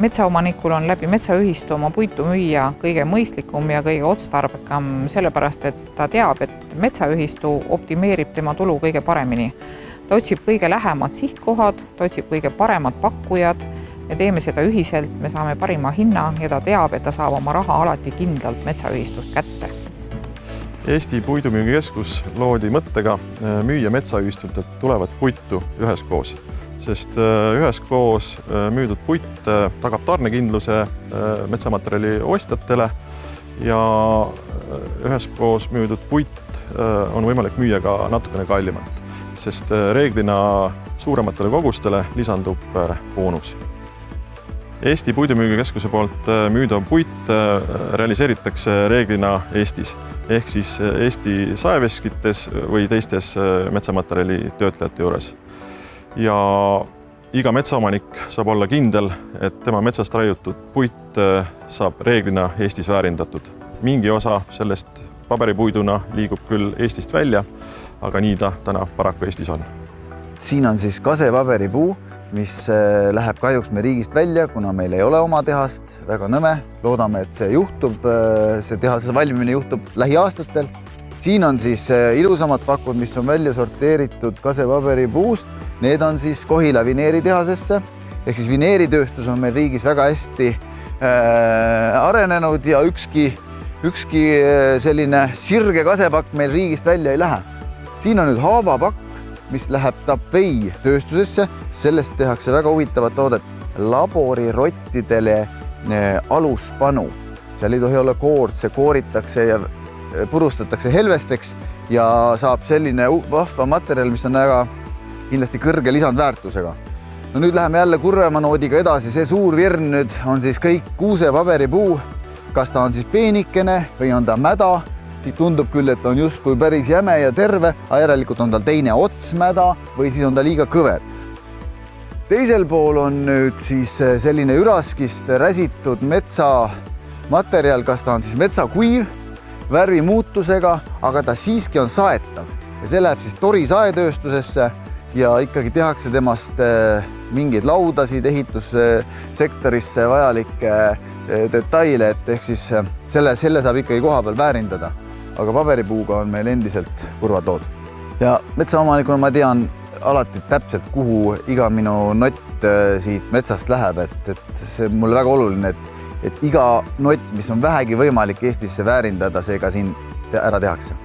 Metsaomanikul on läbi metsaühistu oma puitu müüa kõige mõistlikum ja kõige otstarbekam, sellepärast et ta teab, et metsaühistu optimeerib tema tulu kõige paremini. Ta otsib kõige lähemad sihtkohad, ta otsib kõige paremad pakkujad, me teeme seda ühiselt, me saame parima hinna ja ta teab, et ta saab oma raha alati kindlalt metsaühistust kätte. Eesti Puidumüügikeskus loodi mõttega müüa metsaühistutelt tulevat puitu üheskoos, sest üheskoos müüdud puit tagab tarnekindluse metsamaterjali ostjatele ja üheskoos müüdud puit on võimalik müüa ka natukene kallimalt, sest reeglina suurematele kogustele lisandub boonus. Eesti Puidumüügikeskuse poolt müüdav puit realiseeritakse reeglina Eestis, ehk siis Eesti saeveskites või teistes metsamaterjali töötlejate juures. Ja iga metsaomanik saab olla kindel, et tema metsast raiutud puit saab reeglina Eestis väärindatud. Mingi osa sellest paberipuiduna liigub küll Eestist välja, aga nii ta täna paraku Eestis on. Siin on siis kasepaberipuu, mis läheb kahjuks me riigist välja, kuna meil ei ole oma tehast, väga nõme. Loodame, et see juhtub, see tehase valmimine juhtub lähiaastatel. Siin on siis ilusamad pakud, mis on välja sorteeritud kasepaberipuust. Need on siis Kohila vineeritehasesse, ehk siis vineeritööstus on meil riigis väga hästi arenenud ja ükski selline sirge kasepakk meil riigist välja ei lähe. Siin on nüüd haavapakk, mis läheb Tapei tööstusesse, sellest tehakse väga huvitavat toodet laborirottidele aluspanu. Seal ei tohi olla koort, see kooritakse ja purustatakse helvesteks ja saab selline vahva materjal, mis on väga kindlasti kõrge lisandväärtusega. No nüüd läheme jälle kurvema noodiga edasi. See suur virn nüüd on siis kõik kuusepaberipuu, kas ta on siis peenikene või on ta mäda. Siit tundub küll, et on justkui päris jäme ja terve, aga järelikult on tal teine ots mäda või siis on ta liiga kõver. Teisel pool on nüüd siis selline üraskist räsitud metsamaterjal, kas ta on siis metsakuiv, värvimuutusega, aga ta siiski on saetav. Ja see läheb siis Tori saetööstusesse ja ikkagi tehakse temast mingeid laudasid, ehitussektorisse vajalikke detaile, et ehk siis selle saab ikkagi koha peal väärindada. Aga paberipuuga on meil endiselt kurvatood. Ja metsaomanikuna ma tean alati täpselt, kuhu iga minu nott siit metsast läheb, et see on mulle väga oluline, et iga nott, mis on vähegi võimalik Eestisse väärindada, see ka siin ära tehakse.